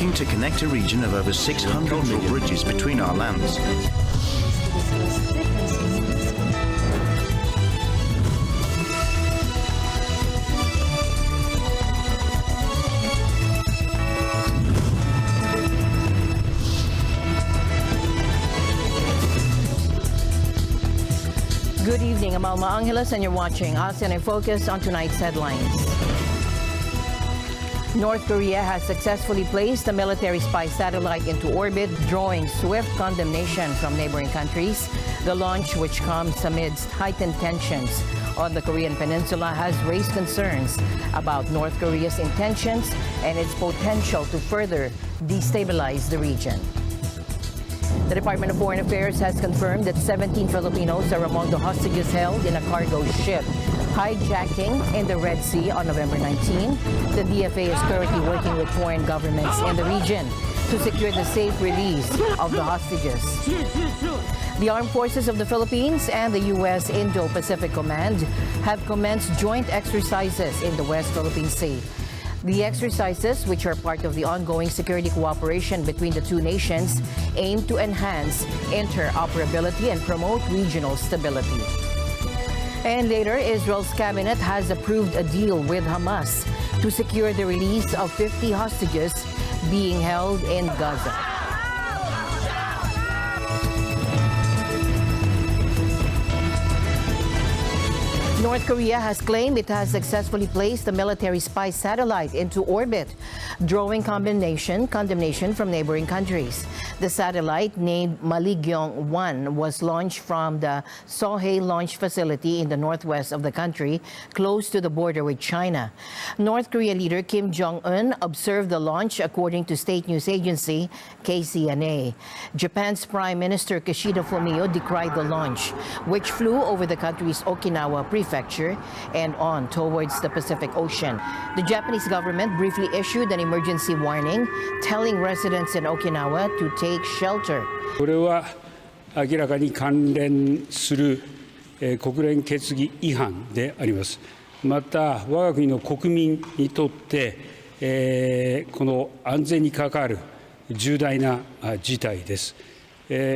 working to connect a region of over 600 million bridges between our lands. Good evening, I'm Alma Angeles and you're watching ASEAN in Focus on tonight's headlines. North Korea has successfully placed a military spy satellite into orbit, drawing swift condemnation from neighboring countries. The launch, which comes amidst heightened tensions on the Korean peninsula, has raised concerns about North Korea's intentions and its potential to further destabilize the region. The Department of Foreign Affairs has confirmed that 17 Filipinos are among the hostages held in a cargo ship hijacking in the Red Sea on November 19. The DFA is currently working with foreign governments in the region to secure the safe release of the hostages. The Armed Forces of the Philippines and the U.S. Indo-Pacific Command have commenced joint exercises in the West Philippine Sea. The exercises, which are part of the ongoing security cooperation between the two nations, aim to enhance interoperability and promote regional stability. And later, Israel's cabinet has approved a deal with Hamas to secure the release of 50 hostages being held in Gaza. North Korea has claimed it has successfully placed a military spy satellite into orbit, drawing condemnation from neighboring countries. The satellite, named Maligyong-1, was launched from the Sohae launch facility in the northwest of the country, close to the border with China. North Korea leader Kim Jong-un observed the launch, according to state news agency KCNA. Japan's Prime Minister Kishida Fumio decried the launch, which flew over the country's Okinawa prefecture and on towards the Pacific Ocean. The Japanese government briefly issued an emergency warning, telling residents in Okinawa to take shelter. これは明らかに関連する国連決議違反であります。また、我が国の国民にとってこの安全に関わる重大な事態です。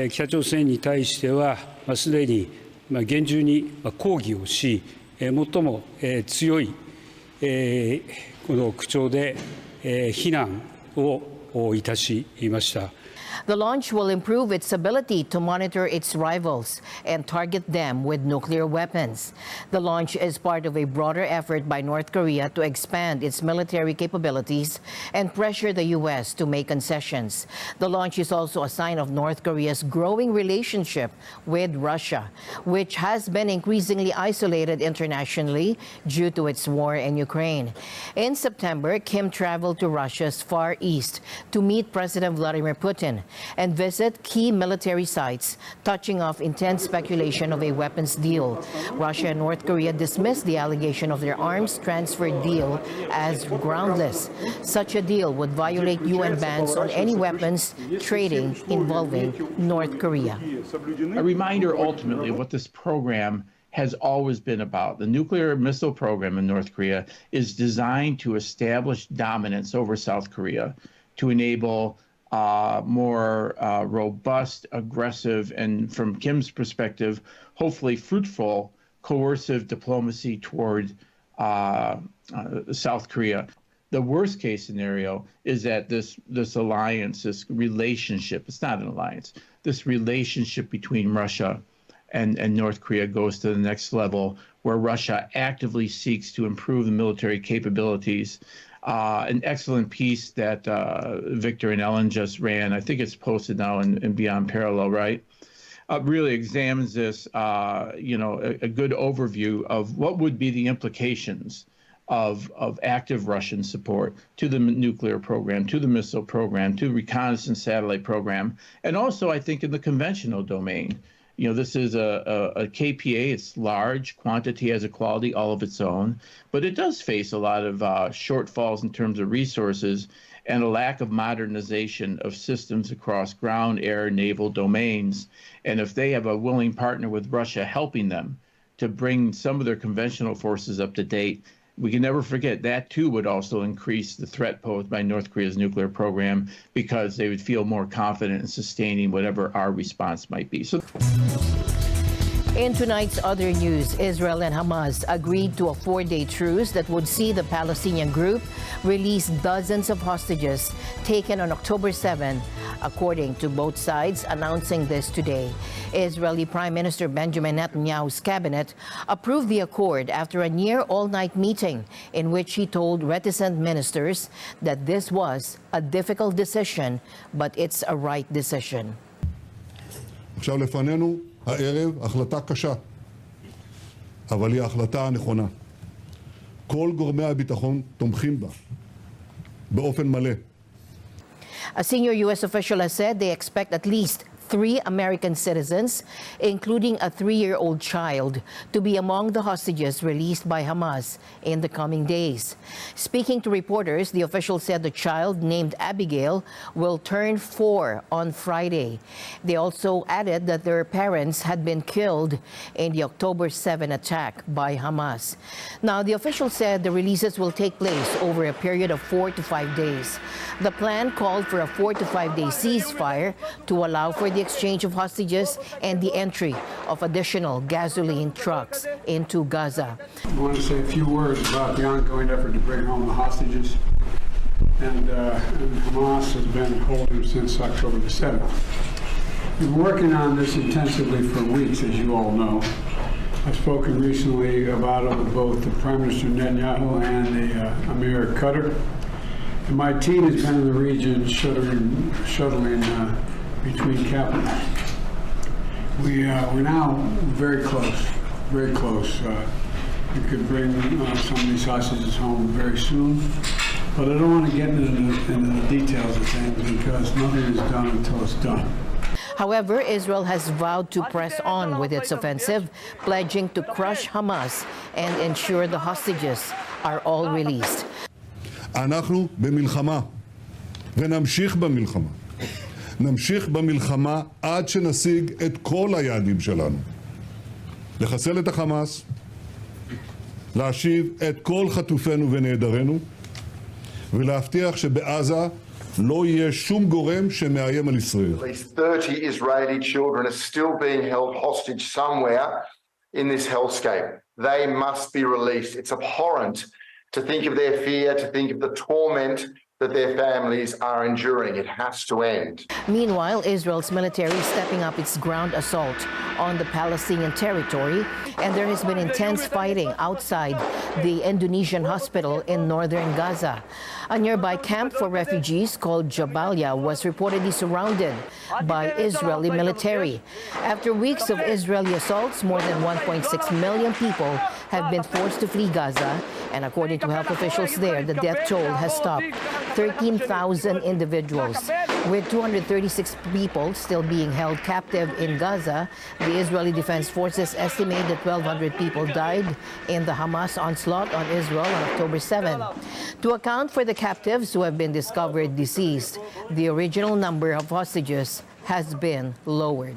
北朝鮮に対してはすでに厳重に抗議をし、最も強いこの口調で非難をいたしました。The launch will improve its ability to monitor its rivals and target them with nuclear weapons. The launch is part of a broader effort by North Korea to expand its military capabilities and pressure the U.S. to make concessions. The launch is also a sign of North Korea's growing relationship with Russia, which has been increasingly isolated internationally due to its war in Ukraine. In September, Kim traveled to Russia's Far East to meet President Vladimir Putin and visit key military sites, touching off intense speculation of a weapons deal. Russia and North Korea dismissed the allegation of their arms transfer deal as groundless. Such a deal would violate UN bans on any weapons trading involving North Korea. A reminder ultimately of what this program has always been about. The nuclear missile program in North Korea is designed to establish dominance over South Korea, to enable more robust, aggressive, and from Kim's perspective, hopefully fruitful, coercive diplomacy toward South Korea. The worst case scenario is that this alliance, this relationship, it's not an alliance, this relationship between Russia and North Korea goes to the next level, where Russia actively seeks to improve the military capabilities. An excellent piece that Victor and Ellen just ran, I think it's posted now in Beyond Parallel, right? Really examines this, a good overview of what would be the implications of active Russian support to the nuclear program, to the missile program, to the reconnaissance satellite program, and also, I think, in the conventional domain. You know, this is a KPA. It's large. Quantity has a quality all of its own. But it does face a lot of shortfalls in terms of resources and a lack of modernization of systems across ground, air, naval domains. And if they have a willing partner with Russia helping them to bring some of their conventional forces up to date, we can never forget that too would also increase the threat posed by North Korea's nuclear program, because they would feel more confident in sustaining whatever our response might be. So, in tonight's other news, Israel and Hamas agreed to a 4-day truce that would see the Palestinian group release dozens of hostages taken on October 7, according to both sides announcing this today. Israeli Prime Minister Benjamin Netanyahu's cabinet approved the accord after a near all-night meeting in which he told reticent ministers that this was a difficult decision, but it's a right decision. עכשיו לפנינו הערב החלטה קשה, אבל היא ההחלטה הנכונה. כל גורמי הביטחון תומכים בה, באופן מלא. A senior U.S. official has said they expect at least 3 American citizens, including a 3-year-old child, to be among the hostages released by Hamas in the coming days. Speaking to reporters, the official said the child, named Abigail, will turn 4 on Friday. They also added that their parents had been killed in the October 7 attack by Hamas. Now, the official said the releases will take place over a period of 4 to 5 days. The plan called for a 4 to 5 day ceasefire to allow for the exchange of hostages and the entry of additional gasoline trucks into Gaza. I want to say a few words about the ongoing effort to bring home the hostages. And Hamas has been holding since October the 7th. We've been working on this intensively for weeks, as you all know. I've spoken recently about it with both the Prime Minister Netanyahu and the Amir Qatar. And my team has been in the region shuttling between capitals. We're now very close, very close. We could bring some of these hostages home very soon, but I don't want to get into the details of things because nothing is done until it's done. However, Israel has vowed to press on with its offensive, pledging to crush Hamas and ensure the hostages are all released. אנחנו במלחמה, ונמשיך במלחמה. נמשיך במלחמה עד שנשיג את כל היעדים שלנו. לחסל את החמאס, להשיב את כל חטופינו ונעדרינו, ולהבטיח שבעזה לא יהיה שום גורם שמאיים על ישראל. At least 30 Israeli children are still being held hostage somewhere in this hellscape. They must be released. It's abhorrent to think of their fear, to think of the torment that their families are enduring. It has to end. Meanwhile, Israel's military is stepping up its ground assault on the Palestinian territory, and there has been intense fighting outside the Indonesian hospital in northern Gaza. A nearby camp for refugees called Jabalia was reportedly surrounded by Israeli military. After weeks of Israeli assaults, more than 1.6 million people have been forced to flee Gaza, and according to health officials there, the death toll has topped 13,000 individuals. With 236 people still being held captive in Gaza, the Israeli Defense Forces estimate that 1,200 people died in the Hamas onslaught on Israel on October 7. To account for the captives who have been discovered deceased, the original number of hostages has been lowered.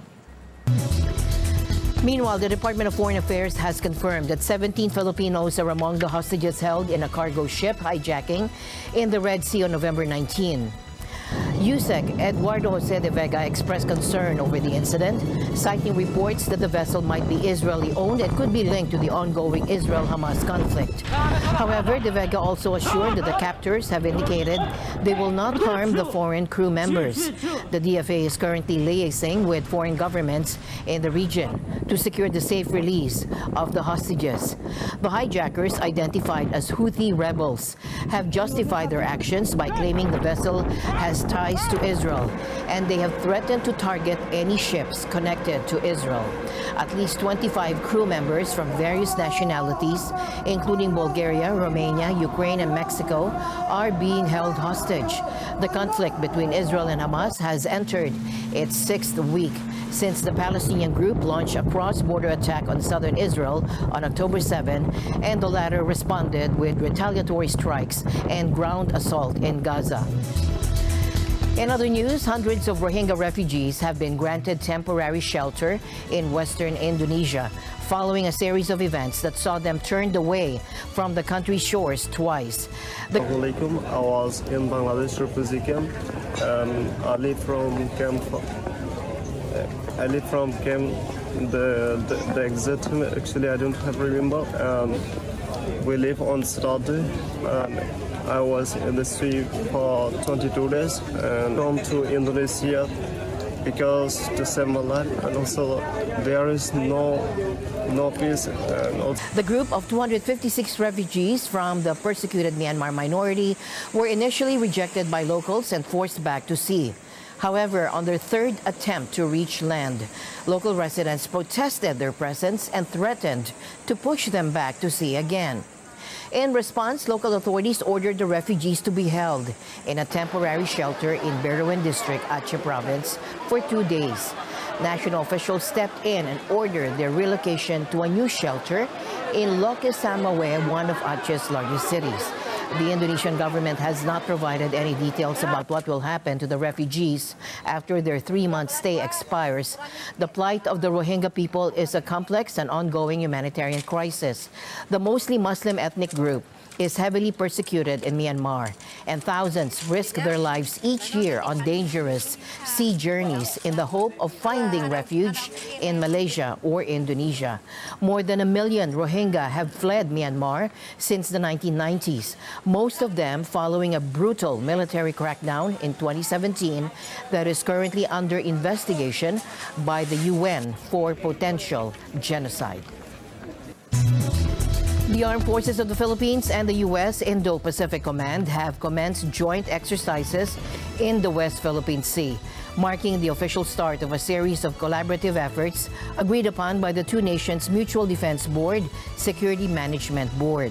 Meanwhile, the Department of Foreign Affairs has confirmed that 17 Filipinos are among the hostages held in a cargo ship hijacking in the Red Sea on November 19. USEC Eduardo Jose de Vega expressed concern over the incident, citing reports that the vessel might be Israeli-owned and could be linked to the ongoing Israel-Hamas conflict. However, de Vega also assured that the captors have indicated they will not harm the foreign crew members. The DFA is currently liaising with foreign governments in the region to secure the safe release of the hostages. The hijackers, identified as Houthi rebels, have justified their actions by claiming the vessel has ties to Israel, and they have threatened to target any ships connected to Israel. At least 25 crew members from various nationalities, including Bulgaria, Romania, Ukraine, and Mexico, are being held hostage. The conflict between Israel and Hamas has entered its 6th week since the Palestinian group launched a cross-border attack on southern Israel on October 7, and the latter responded with retaliatory strikes and ground assault in Gaza. In other news, hundreds of Rohingya refugees have been granted temporary shelter in western Indonesia following a series of events that saw them turned away from the country's shores twice. Assalamualaikum. I was in Bangladesh refugee camp. I live from camp. The exact time, actually I don't have remember. We live on Saturday. I was in the street for 22 days and come to Indonesia because to save my life, and also there is no peace. The group of 256 refugees from the persecuted Myanmar minority were initially rejected by locals and forced back to sea. However, on their third attempt to reach land, local residents protested their presence and threatened to push them back to sea again. In response, local authorities ordered the refugees to be held in a temporary shelter in Beruan District, Aceh Province, for 2 days. National officials stepped in and ordered their relocation to a new shelter in Loke Samawe, one of Aceh's largest cities. The Indonesian government has not provided any details about what will happen to the refugees after their 3-month stay expires. The plight of the Rohingya people is a complex and ongoing humanitarian crisis. The mostly Muslim ethnic group is heavily persecuted in Myanmar, and thousands risk their lives each year on dangerous sea journeys in the hope of finding refuge in Malaysia or Indonesia. More than 1 million Rohingya have fled Myanmar since the 1990s, most of them following a brutal military crackdown in 2017 that is currently under investigation by the UN for potential genocide. The Armed Forces of the Philippines and the U.S. Indo-Pacific Command have commenced joint exercises in the West Philippine Sea, marking the official start of a series of collaborative efforts agreed upon by the two nations' Mutual Defense Board Security Management Board.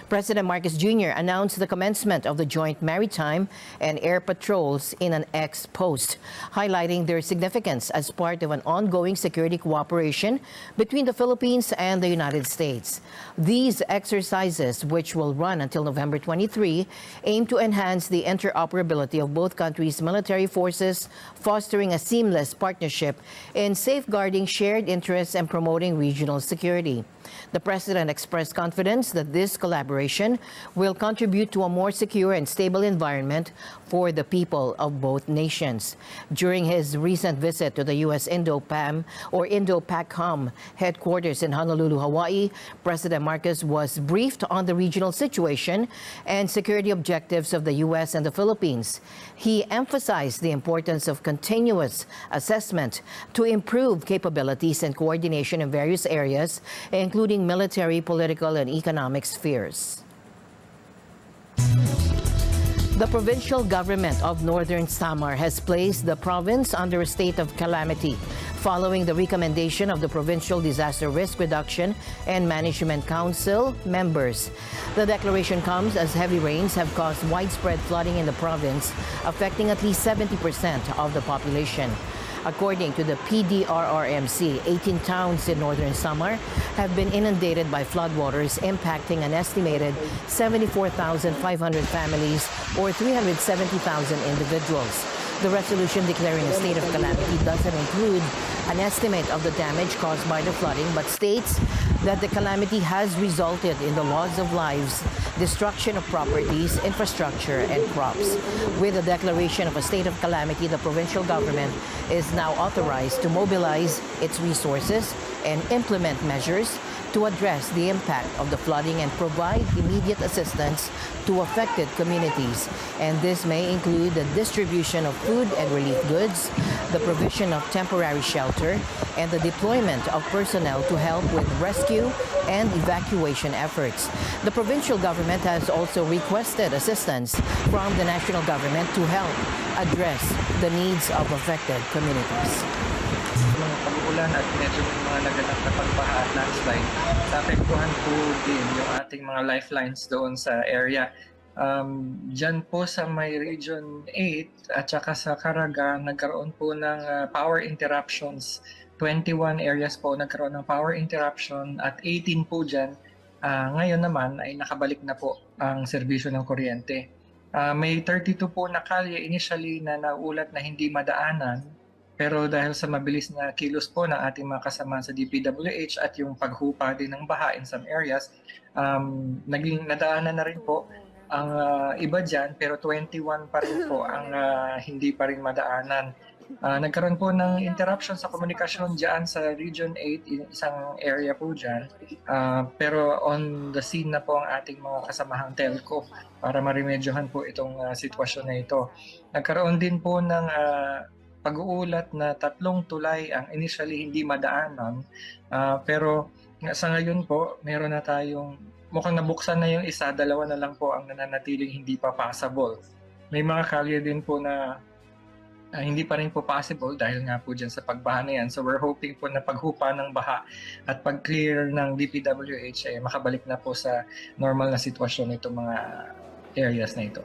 President Marcos Jr. announced the commencement of the joint maritime and air patrols in an ex-post, highlighting their significance as part of an ongoing security cooperation between the Philippines and the United States. These exercises, which will run until November 23, aim to enhance the interoperability of both countries' military forces, fostering a seamless partnership in safeguarding shared interests and promoting regional security. The President expressed confidence that this collaboration will contribute to a more secure and stable environment for the people of both nations. During his recent visit to the U.S. Indo-PAM or Indo-PACOM headquarters in Honolulu, Hawaii, President Marcos was briefed on the regional situation and security objectives of the U.S. and the Philippines. He emphasized the importance of continuous assessment to improve capabilities and coordination in various areas, including military, political, and economic spheres. The provincial government of northern Samar has placed the province under a state of calamity following the recommendation of the Provincial Disaster Risk Reduction and Management Council members. The declaration comes as heavy rains have caused widespread flooding in the province, affecting at least 70% of the population. According to the PDRRMC, 18 towns in northern Samar have been inundated by floodwaters, impacting an estimated 74,500 families or 370,000 individuals. The resolution declaring a state of calamity doesn't include an estimate of the damage caused by the flooding, but states that the calamity has resulted in the loss of lives, destruction of properties, infrastructure, and crops. With the declaration of a state of calamity, the provincial government is now authorized to mobilize its resources and implement measures to address the impact of the flooding and provide immediate assistance to affected communities. And this may include the distribution of food and relief goods, the provision of temporary shelter, and the deployment of personnel to help with rescue and evacuation efforts. The provincial government has also requested assistance from the national government to help address the needs of affected communities. Mga pag-ulan at medyo may mga naganap na pagbaha at landslide, naapektuhan po din yung ating mga lifelines doon sa area. Diyan po sa may Region 8 at saka sa Caraga, nagkaroon po ng power interruptions. 21 areas po nagkaroon ng power interruption at 18 po dyan. Ngayon naman ay nakabalik na po ang serbisyo ng kuryente. May 32 po na kalye initially na naulat na hindi madaanan Pero dahil sa mabilis na kilos po ng ating mga kasama sa DPWH at yung paghupa din ng baha in some areas, naging nadaanan na rin po ang iba dyan, pero 21 pa rin po ang hindi pa rin madaanan. Nagkaroon po ng interruption sa komunikasyon dyan sa Region 8, isang area po dyan. Pero on the scene na po ang ating mga kasamahang telco para maremedyohan po itong sitwasyon na ito. Nagkaroon din po ng pag-uulat na 3 tulay ang initially hindi madaanan. Pero sa ngayon po, meron na tayong, mukhang nabuksan na yung isa, 2 na lang po ang nananatiling hindi pa passable. May mga kalye din po na hindi pa rin po possible dahil nga po dyan sa pagbaha na yan. So we're hoping po na paghupa ng baha at pag-clear ng DPWH ay makabalik na po sa normal na sitwasyon itong mga areas na ito.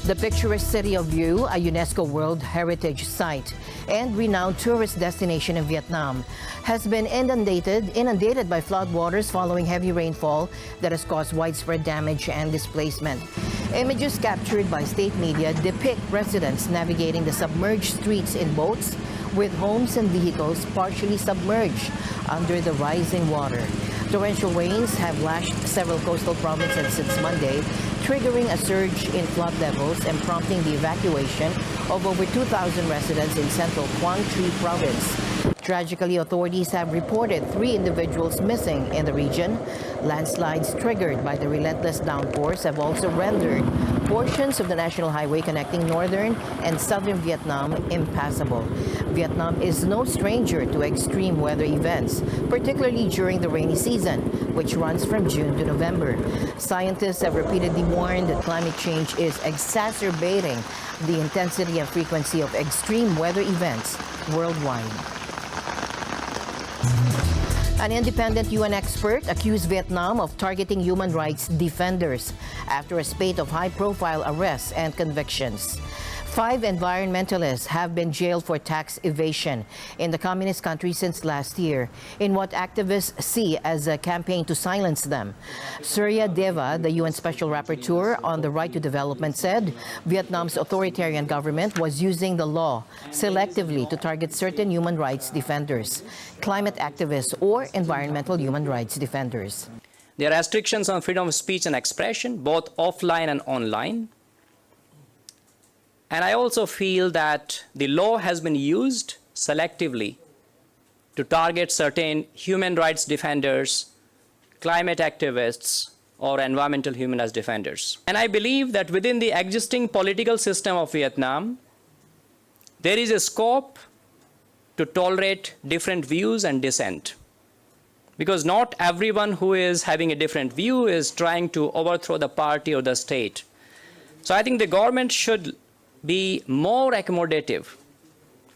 The picturesque city of View, a UNESCO World Heritage Site and renowned tourist destination in Vietnam, has been inundated by floodwaters following heavy rainfall that has caused widespread damage and displacement. Images captured by state media depict residents navigating the submerged streets in boats, with homes and vehicles partially submerged under the rising water. Torrential rains have lashed several coastal provinces since Monday, triggering a surge in flood levels and prompting the evacuation of over 2,000 residents in central Quang Tri province. Tragically, authorities have reported 3 individuals missing in the region. Landslides triggered by the relentless downpours have also rendered portions of the national highway connecting northern and southern Vietnam impassable. Vietnam is no stranger to extreme weather events, particularly during the rainy season, which runs from June to November. Scientists have repeatedly warned that climate change is exacerbating the intensity and frequency of extreme weather events worldwide. An independent UN expert accused Vietnam of targeting human rights defenders after a spate of high-profile arrests and convictions. 5 environmentalists have been jailed for tax evasion in the communist country since last year, in what activists see as a campaign to silence them. Surya Deva, the UN Special Rapporteur on the Right to Development, said Vietnam's authoritarian government was using the law selectively to target certain human rights defenders, climate activists, or environmental human rights defenders. There are restrictions on freedom of speech and expression, both offline and online. And I also feel that the law has been used selectively to target certain human rights defenders, climate activists, or environmental human rights defenders. And I believe that within the existing political system of Vietnam, there is a scope to tolerate different views and dissent. Because not everyone who is having a different view is trying to overthrow the party or the state. So I think the government should be more accommodative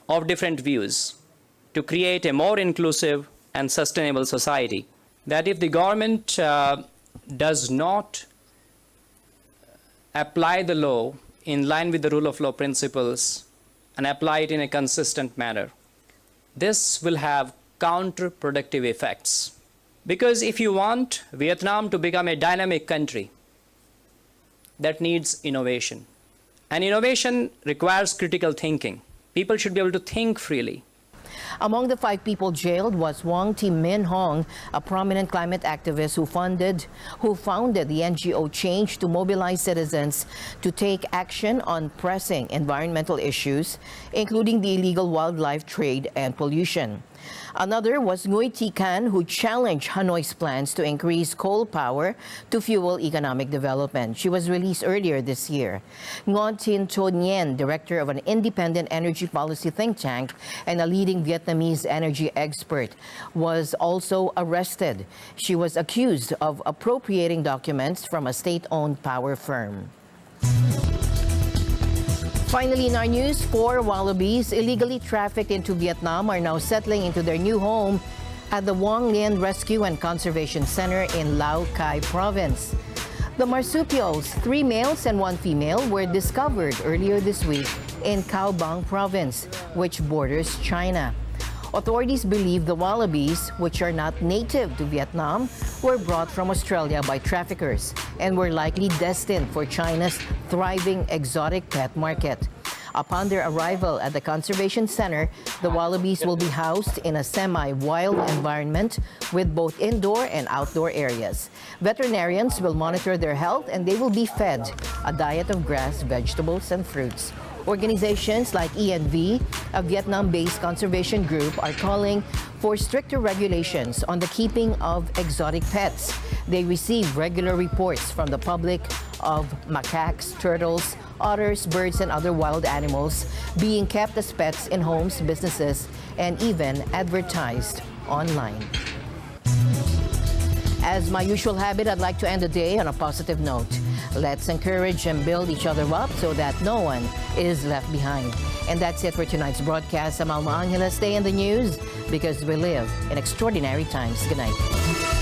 of different views to create a more inclusive and sustainable society. That if the government does not apply the law in line with the rule of law principles and apply it in a consistent manner, this will have counterproductive effects. Because if you want Vietnam to become a dynamic country, that needs innovation. And innovation requires critical thinking. People should be able to think freely. Among the 5 people jailed was Wang Thi Min Hong, a prominent climate activist who founded the NGO Change to mobilize citizens to take action on pressing environmental issues, including the illegal wildlife trade and pollution. Another was Nguyen Thi Can, who challenged Hanoi's plans to increase coal power to fuel economic development. She was released earlier this year. Nguyen Thi Cho Nguyen, director of an independent energy policy think tank and a leading Vietnamese energy expert, was also arrested. She was accused of appropriating documents from a state-owned power firm. Finally, in our news, 4 wallabies illegally trafficked into Vietnam are now settling into their new home at the Quang Lien Rescue and Conservation Center in Lao Cai Province. The marsupials, 3 males and 1 female, were discovered earlier this week in Cao Bang Province, which borders China. Authorities believe the wallabies, which are not native to Vietnam, were brought from Australia by traffickers and were likely destined for China's thriving exotic pet market. Upon their arrival at the Conservation Center, the wallabies will be housed in a semi-wild environment with both indoor and outdoor areas. Veterinarians will monitor their health and they will be fed a diet of grass, vegetables, and fruits. Organizations like ENV, a Vietnam-based conservation group, are calling for stricter regulations on the keeping of exotic pets. They receive regular reports from the public of macaques, turtles, otters, birds, and other wild animals being kept as pets in homes, businesses, and even advertised online. As my usual habit, I'd like to end the day on a positive note. Let's encourage and build each other up so that no one is left behind. And that's it for tonight's broadcast. I'm Alma Angela. Stay in the news because we live in extraordinary times. Good night.